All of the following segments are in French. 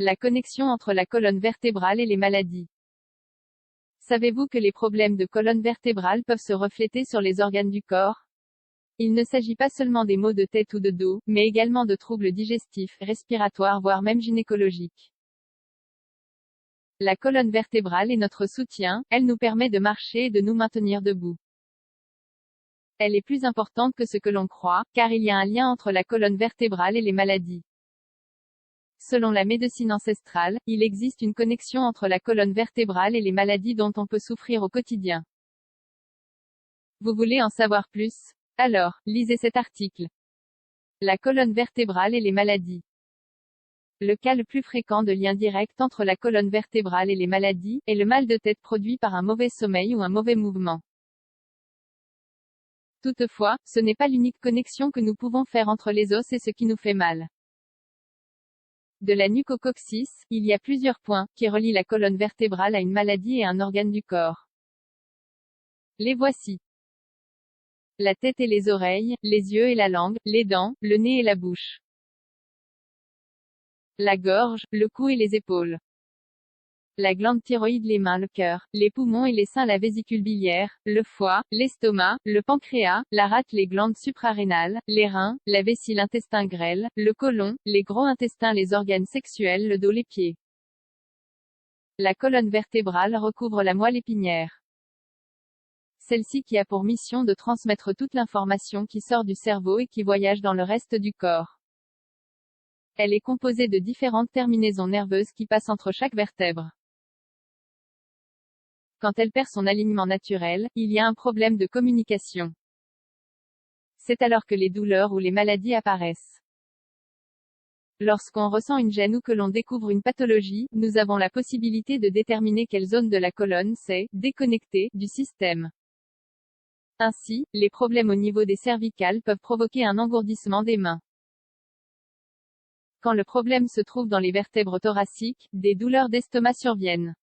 La connexion entre la colonne vertébrale et les maladies. Savez-vous que les problèmes de colonne vertébrale peuvent se refléter sur les organes du corps? Il ne s'agit pas seulement des maux de tête ou de dos, mais également de troubles digestifs, respiratoires voire même gynécologiques. La colonne vertébrale est notre soutien, elle nous permet de marcher et de nous maintenir debout. Elle est plus importante que ce que l'on croit, car il y a un lien entre la colonne vertébrale et les maladies. Selon la médecine ancestrale, il existe une connexion entre la colonne vertébrale et les maladies dont on peut souffrir au quotidien. Vous voulez en savoir plus? Alors, lisez cet article. La colonne vertébrale et les maladies. Le cas le plus fréquent de lien direct entre la colonne vertébrale et les maladies est le mal de tête produit par un mauvais sommeil ou un mauvais mouvement. Toutefois, ce n'est pas l'unique connexion que nous pouvons faire entre les os et ce qui nous fait mal. De la nuque au coccyx, il y a plusieurs points qui relient la colonne vertébrale à une maladie et un organe du corps. Les voici. La tête et les oreilles, les yeux et la langue, les dents, le nez et la bouche. La gorge, le cou et les épaules. La glande thyroïde, les mains, le cœur, les poumons et les seins, la vésicule biliaire, le foie, l'estomac, le pancréas, la rate, les glandes suprarénales, les reins, la vessie, l'intestin grêle, le côlon, les gros intestins, les organes sexuels, le dos, les pieds. La colonne vertébrale recouvre la moelle épinière. Celle-ci qui a pour mission de transmettre toute l'information qui sort du cerveau et qui voyage dans le reste du corps. Elle est composée de différentes terminaisons nerveuses qui passent entre chaque vertèbre. Quand elle perd son alignement naturel, il y a un problème de communication. C'est alors que les douleurs ou les maladies apparaissent. Lorsqu'on ressent une gêne ou que l'on découvre une pathologie, nous avons la possibilité de déterminer quelle zone de la colonne s'est déconnectée du système. Ainsi, les problèmes au niveau des cervicales peuvent provoquer un engourdissement des mains. Quand le problème se trouve dans les vertèbres thoraciques, des douleurs d'estomac surviennent.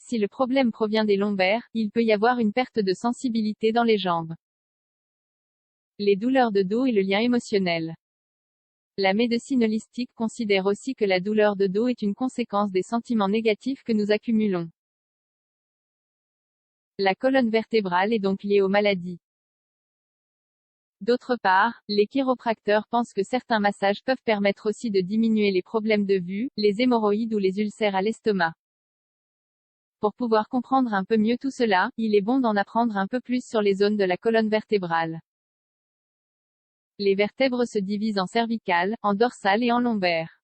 Si le problème provient des lombaires, il peut y avoir une perte de sensibilité dans les jambes. Les douleurs de dos et le lien émotionnel. La médecine holistique considère aussi que la douleur de dos est une conséquence des sentiments négatifs que nous accumulons. La colonne vertébrale est donc liée aux maladies. D'autre part, les chiropracteurs pensent que certains massages peuvent permettre aussi de diminuer les problèmes de vue, les hémorroïdes ou les ulcères à l'estomac. Pour pouvoir comprendre un peu mieux tout cela, il est bon d'en apprendre un peu plus sur les zones de la colonne vertébrale. Les vertèbres se divisent en cervicales, en dorsales et en lombaires.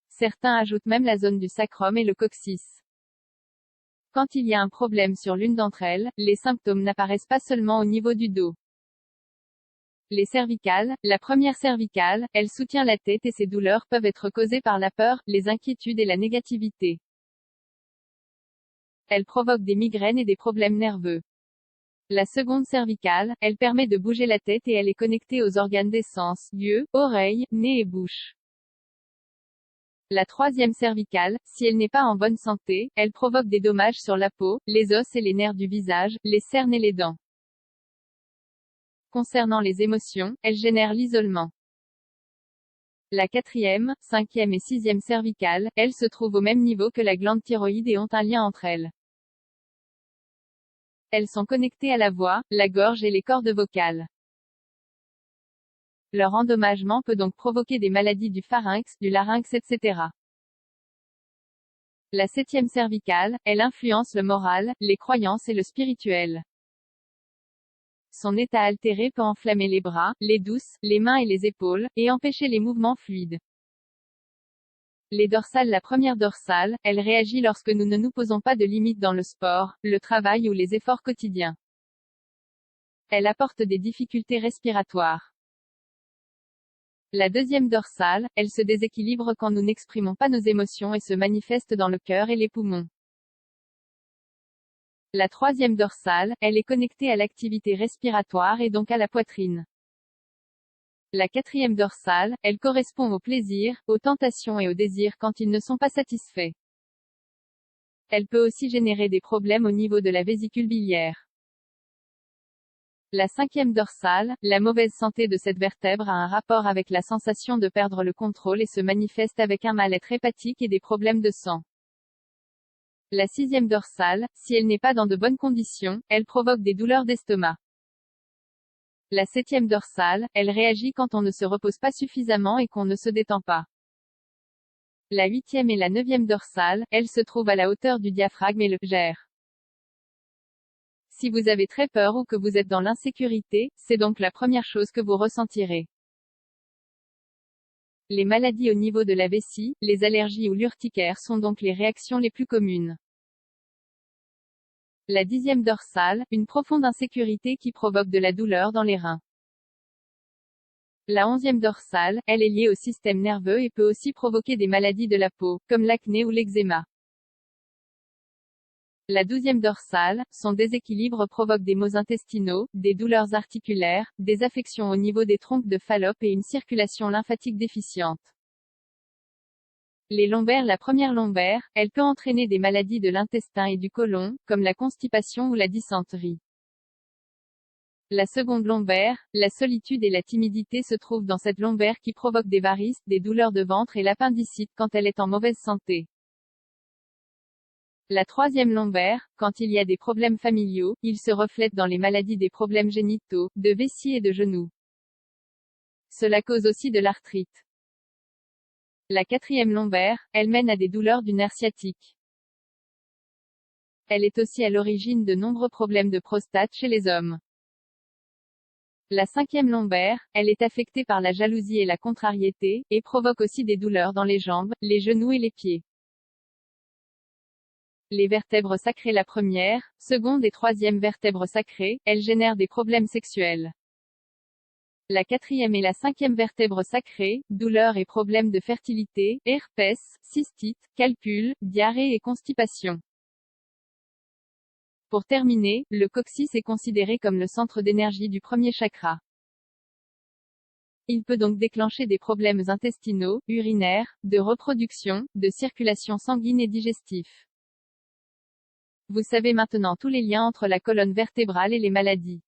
Certains ajoutent même la zone du sacrum et le coccyx. Quand il y a un problème sur l'une d'entre elles, les symptômes n'apparaissent pas seulement au niveau du dos. Les cervicales, la première cervicale, elle soutient la tête et ses douleurs peuvent être causées par la peur, les inquiétudes et la négativité. Elle provoque des migraines et des problèmes nerveux. La seconde cervicale, elle permet de bouger la tête et elle est connectée aux organes des sens, yeux, oreilles, nez et bouche. La troisième cervicale, si elle n'est pas en bonne santé, elle provoque des dommages sur la peau, les os et les nerfs du visage, les cernes et les dents. Concernant les émotions, elle génère l'isolement. La quatrième, cinquième et sixième cervicale, elles se trouvent au même niveau que la glande thyroïde et ont un lien entre elles. Elles sont connectées à la voix, la gorge et les cordes vocales. Leur endommagement peut donc provoquer des maladies du pharynx, du larynx, etc. La septième cervicale, elle influence le moral, les croyances et le spirituel. Son état altéré peut enflammer les bras, les douces, les mains et les épaules, et empêcher les mouvements fluides. Les dorsales. La première dorsale, elle réagit lorsque nous ne nous posons pas de limites dans le sport, le travail ou les efforts quotidiens. Elle apporte des difficultés respiratoires. La deuxième dorsale, elle se déséquilibre quand nous n'exprimons pas nos émotions et se manifeste dans le cœur et les poumons. La troisième dorsale, elle est connectée à l'activité respiratoire et donc à la poitrine. La quatrième dorsale, elle correspond au plaisir, aux tentations et aux désirs quand ils ne sont pas satisfaits. Elle peut aussi générer des problèmes au niveau de la vésicule biliaire. La cinquième dorsale, la mauvaise santé de cette vertèbre a un rapport avec la sensation de perdre le contrôle et se manifeste avec un mal-être hépatique et des problèmes de sang. La sixième dorsale, si elle n'est pas dans de bonnes conditions, elle provoque des douleurs d'estomac. La septième dorsale, elle réagit quand on ne se repose pas suffisamment et qu'on ne se détend pas. La huitième et la neuvième dorsale, elles se trouvent à la hauteur du diaphragme et le gèrent. Si vous avez très peur ou que vous êtes dans l'insécurité, c'est donc la première chose que vous ressentirez. Les maladies au niveau de la vessie, les allergies ou l'urticaire sont donc les réactions les plus communes. La dixième dorsale, une profonde insécurité qui provoque de la douleur dans les reins. La onzième dorsale, elle est liée au système nerveux et peut aussi provoquer des maladies de la peau, comme l'acné ou l'eczéma. La douzième dorsale, son déséquilibre provoque des maux intestinaux, des douleurs articulaires, des affections au niveau des trompes de Fallope et une circulation lymphatique déficiente. Les lombaires. La première lombaire, elle peut entraîner des maladies de l'intestin et du côlon, comme la constipation ou la dysenterie. La seconde lombaire, la solitude et la timidité se trouvent dans cette lombaire qui provoque des varices, des douleurs de ventre et l'appendicite quand elle est en mauvaise santé. La troisième lombaire, quand il y a des problèmes familiaux, ils se reflètent dans les maladies des problèmes génitaux, de vessie et de genoux. Cela cause aussi de l'arthrite. La quatrième lombaire, elle mène à des douleurs du nerf sciatique. Elle est aussi à l'origine de nombreux problèmes de prostate chez les hommes. La cinquième lombaire, elle est affectée par la jalousie et la contrariété, et provoque aussi des douleurs dans les jambes, les genoux et les pieds. Les vertèbres sacrées. La première, seconde et troisième vertèbres sacrées, elles génèrent des problèmes sexuels. La quatrième et la cinquième vertèbres sacrées, douleurs et problèmes de fertilité, herpès, cystite, calcul, diarrhée et constipation. Pour terminer, le coccyx est considéré comme le centre d'énergie du premier chakra. Il peut donc déclencher des problèmes intestinaux, urinaires, de reproduction, de circulation sanguine et digestif. Vous savez maintenant tous les liens entre la colonne vertébrale et les maladies.